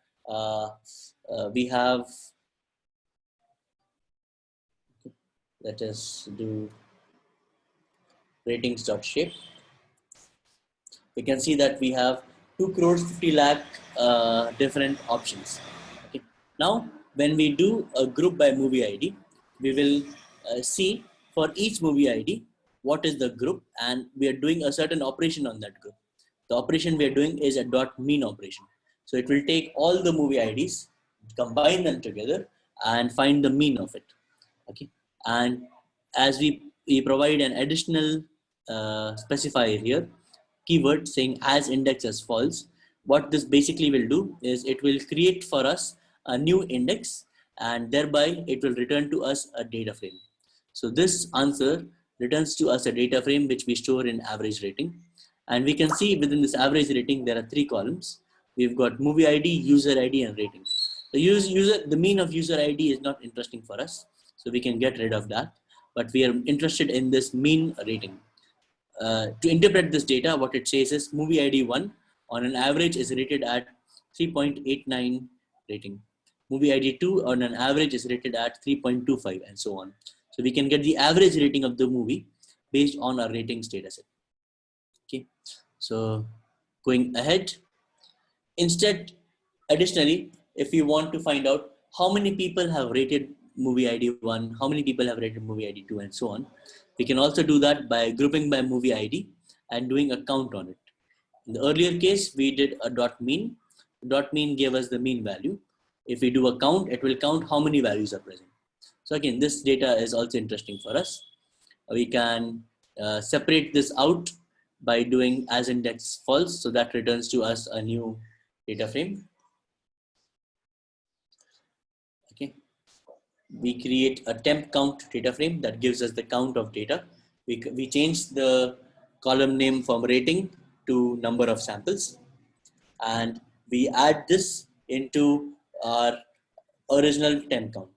let us do ratings.shape. We can see that we have 2 crores 50 lakh different options. Okay. Now, when we do a group by movie ID, we will see for each movie ID what is the group, and we are doing a certain operation on that group. The operation we are doing is a dot mean operation. So it will take all the movie IDs, combine them together, and find the mean of it. Okay, and as we provide an additional specifier here, keyword saying as index as false. What this basically will do is it will create for us a new index, and thereby it will return to us a data frame. So this answer returns to us a data frame which we store in average rating. And we can see within this average rating, there are 3 columns. We've got movie ID, user ID, and rating. The mean of user ID is not interesting for us, so we can get rid of that. But we are interested in this mean rating. To interpret this data, what it says is movie ID 1 on an average is rated at 3.89 rating. Movie ID 2 on an average is rated at 3.25, and so on. So we can get the average rating of the movie based on our ratings data set. Okay, so going ahead, instead, additionally, if you want to find out how many people have rated movie ID 1, how many people have rated movie ID 2, and so on, we can also do that by grouping by movie ID and doing a count on it. In the earlier case, we did a dot mean. Dot mean gave us the mean value. If we do a count, it will count how many values are present. So again, this data is also interesting for us. We can separate this out by doing as index false. So that returns to us a new data frame. Okay. We create a temp count data frame that gives us the count of data. We change the column name from rating to number of samples, and we add this into our original temp count.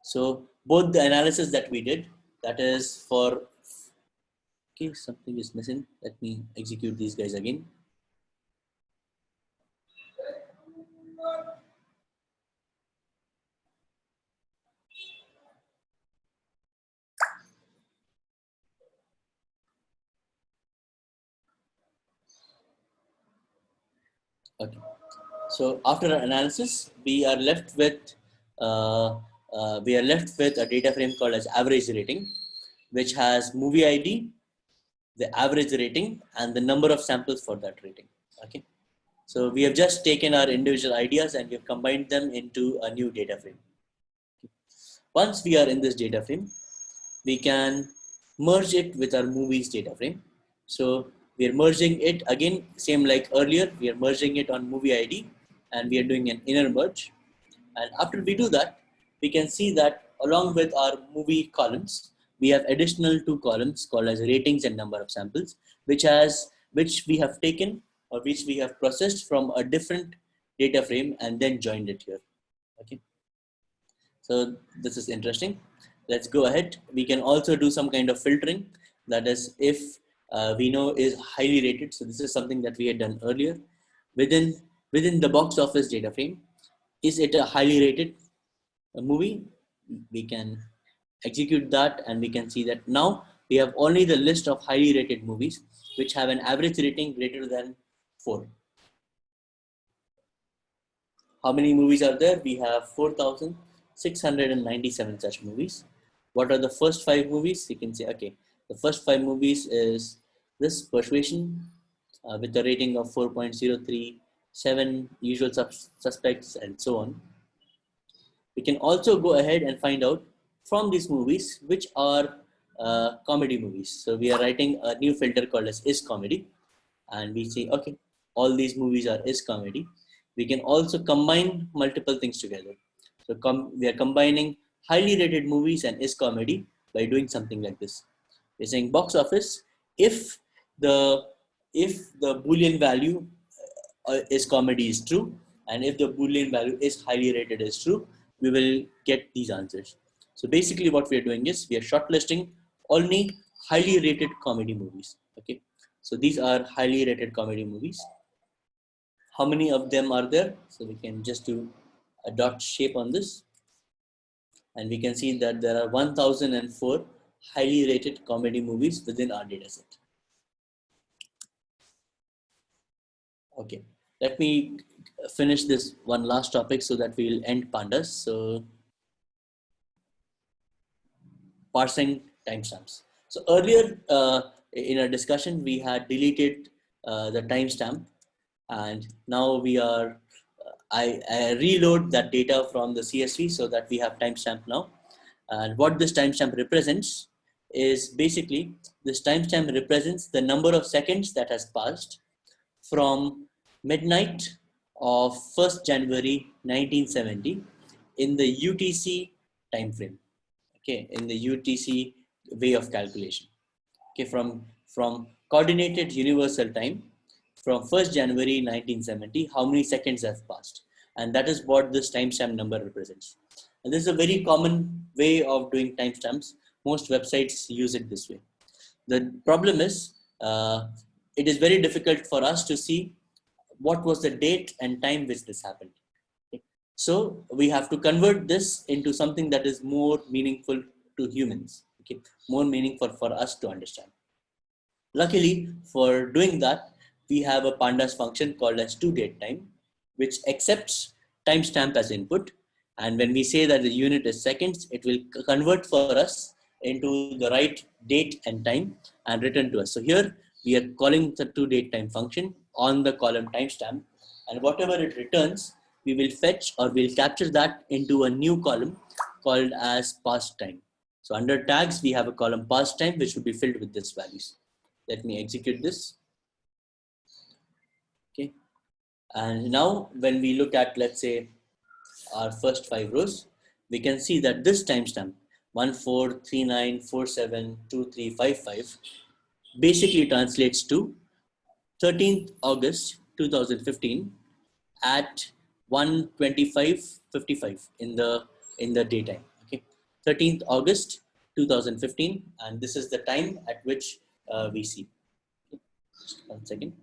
So both the analysis that we did, that is for, okay, something is missing. Let me execute these guys again. Okay. So after our analysis, we are left with a data frame called as average rating, which has movie ID, the average rating, and the number of samples for that rating. Okay. So we have just taken our individual ideas and we have combined them into a new data frame. Once we are in this data frame, we can merge it with our movies data frame. So we are merging it again, same like earlier, we are merging it on movie ID and we are doing an inner merge. And after we do that, we can see that along with our movie columns, we have additional two columns called as ratings and number of samples, which we have taken or which we have processed from a different data frame and then joined it here. Okay. So this is interesting. Let's go ahead. We can also do some kind of filtering. That is, if we know is highly rated. So this is something that we had done earlier. Within the box office data frame, is it a highly rated movie? We can execute that and we can see that now we have only the list of highly rated movies which have an average rating greater than 4. How many movies are there? We have 4,697 such movies. What are the first 5 movies? You can say, okay, the first 5 movies is this Persuasion with a rating of 4.03, 7 Usual Suspects, and so on. We can also go ahead and find out from these movies which are comedy movies. So we are writing a new filter called as is comedy, and we say, okay, all these movies are is comedy. We can also combine multiple things together. So we are combining highly rated movies and is comedy by doing something like this. We're saying box office, if the Boolean value is comedy is true, and if the Boolean value is highly rated is true, we will get these answers. So basically what we are doing is we are shortlisting only highly rated comedy movies. Okay. So these are highly rated comedy movies. How many of them are there? So we can just do a dot shape on this. And we can see that there are 1004 highly rated comedy movies within our dataset. Okay, let me finish this one last topic so that we'll end Pandas. So parsing timestamps. So earlier in our discussion, we had deleted the timestamp, and now we are, I reload that data from the CSV so that we have timestamp now. And what this timestamp represents is basically, this timestamp represents the number of seconds that has passed from midnight of 1st January 1970 in the UTC time frame. Okay, in the UTC way of calculation. Okay, from coordinated universal time from 1st January 1970, how many seconds have passed? And that is what this timestamp number represents. And this is a very common way of doing timestamps. Most websites use it this way. The problem is, it is very difficult for us to see what was the date and time which this happened. Okay. So we have to convert this into something that is more meaningful to humans. Okay, more meaningful for us to understand. Luckily, for doing that, we have a pandas function called as toDateTime, which accepts timestamp as input. And when we say that the unit is seconds, it will convert for us into the right date and time and return to us. So here we are calling the toDateTime function, on the column timestamp, and whatever it returns, we will fetch or we'll capture that into a new column called as past time. So under tags, we have a column past time, which will be filled with this values. Let me execute this. Okay. And now when we look at, let's say, our first 5 rows, we can see that this timestamp 1439472355 basically translates to 13th August 2015 at 1:25:55 in the daytime. Okay, 13th August 2015, and this is the time at which we see. Okay. Just 1 second.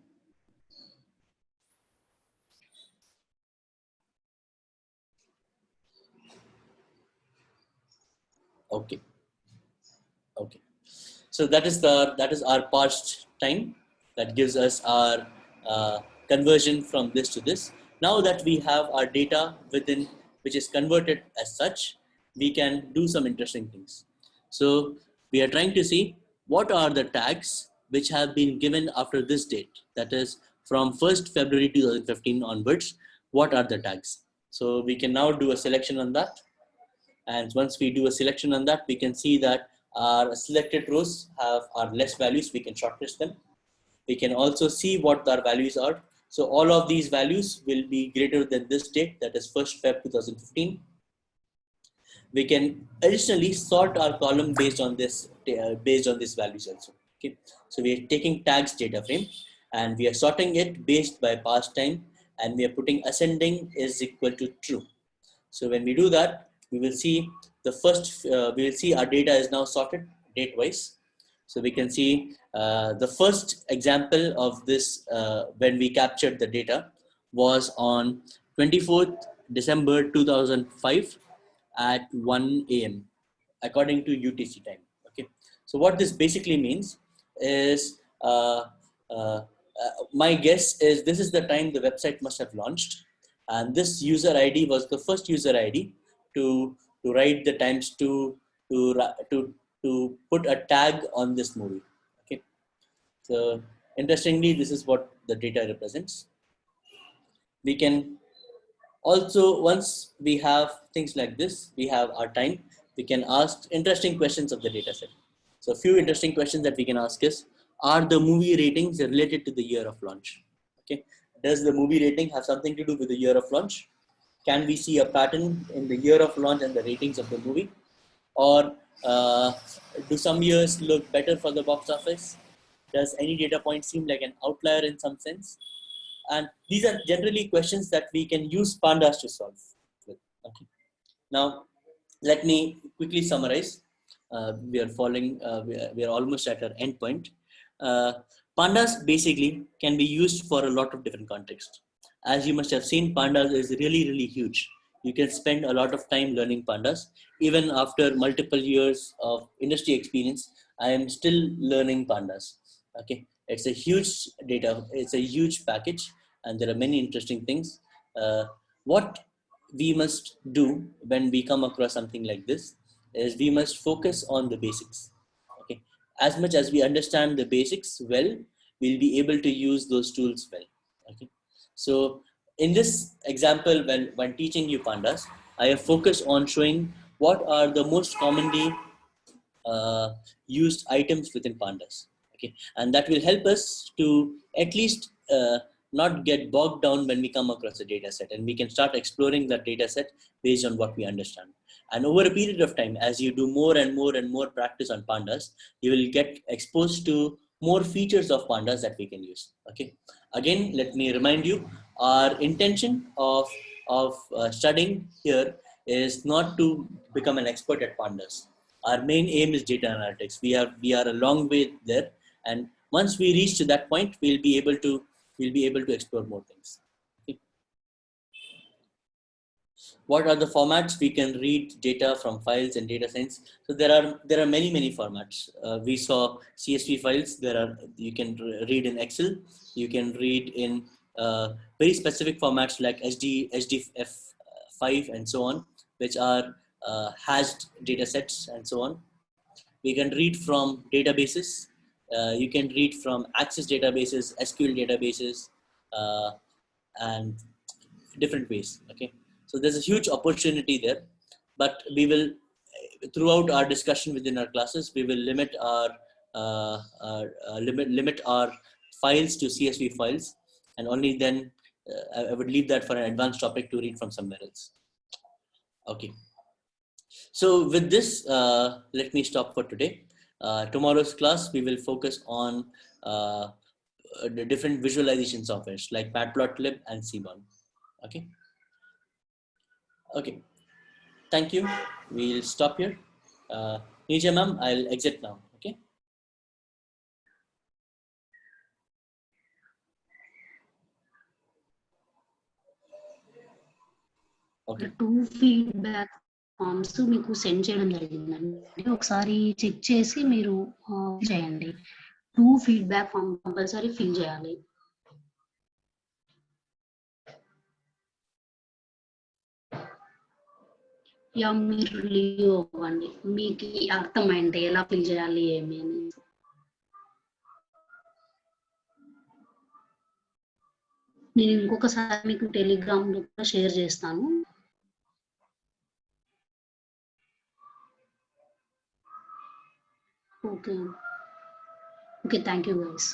Okay. Okay. So that is our parsed time that gives us our conversion from this to this. Now that we have our data within, which is converted as such, we can do some interesting things. So we are trying to see what are the tags which have been given after this date, that is from 1st February 2015 onwards. What are the tags? So we can now do a selection on that. And once we do a selection on that, we can see that our selected rows are less values. We can shortlist them. We can also see what our values are. So all of these values will be greater than this date, that is 1st Feb 2015. We can additionally sort our column based on these values also. Okay, so we are taking tags data frame and we are sorting it based by past time, and we are putting ascending is equal to true. So when we do that, we will see we will see our data is now sorted date wise. So we can see the first example of this when we captured the data was on 24th December 2005 at 1 a.m. according to UTC time. Okay, so what this basically means is my guess is this is the time the website must have launched, and this user ID was the first user ID to write the times to put a tag on this movie. Okay, so interestingly, this is what the data represents. We can also, once we have things like this, we have our time, we can ask interesting questions of the data set. So a few interesting questions that we can ask is, are the movie ratings related to the year of launch? Okay, does the movie rating have something to do with the year of launch? Can we see a pattern in the year of launch and the ratings of the movie? Or do some years look better for the box office? Does any data point seem like an outlier in some sense? And these are generally questions that we can use pandas to solve with. Okay. Now, let me quickly summarize. We are almost at our end point. Pandas basically can be used for a lot of different contexts. As you must have seen, pandas is really, really huge. You can spend a lot of time learning pandas. Even after multiple years of industry experience, I am still learning pandas. Okay, it's a huge data, it's a huge package, and there are many interesting things. What we must do when we come across something like this is we must focus on the basics. Okay, as much as we understand the basics well, we'll be able to use those tools well. Okay, so in this example, when teaching you pandas, I have focused on showing what are the most commonly used items within pandas. Okay, and that will help us to at least not get bogged down when we come across a data set, and we can start exploring that data set based on what we understand. And over a period of time, as you do more and more and more practice on pandas, you will get exposed to more features of pandas that we can use. Okay, again, let me remind you, our intention of studying here is not to become an expert at pandas. Our main aim is data analytics. We are a long way there, and once we reach to that point, we'll be able to explore more things. Okay. What are the formats we can read data from files in data science? So there are many formats. We saw CSV files. You can read in Excel. You can read in very specific formats like HDF5 and so on, which are hashed data sets and so on. We can read from databases. You can read from Access databases, SQL databases, and different ways. Okay, so there's a huge opportunity there, but we will, throughout our discussion within our classes, we will limit our limit our files to CSV files, and only then I would leave that for an advanced topic to read from somewhere else. Okay. So with this, let me stop for today. Tomorrow's class, we will focus on the different visualization softwares like Matplotlib and Seaborn. Okay. Okay. Thank you. We'll stop here. Nija ma'am, I'll exit now. Okay. Okay. 2 feedback forms మీకు send చేయడం జరిగిందండి. ఒకసారి check చేసి మీరు చేయండి. 2 feedback form compulsory fill చేయాలి. మీరు leave అవ్వండి. మీకు అర్థమైంది ఎలా ఫిల్ చేయాలి ఏమి అని. నేను ఇంకొకసారి మీకు టెలిగ్రామ్‌లో కూడా షేర్ చేస్తాను. Okay. Okay. Thank you guys.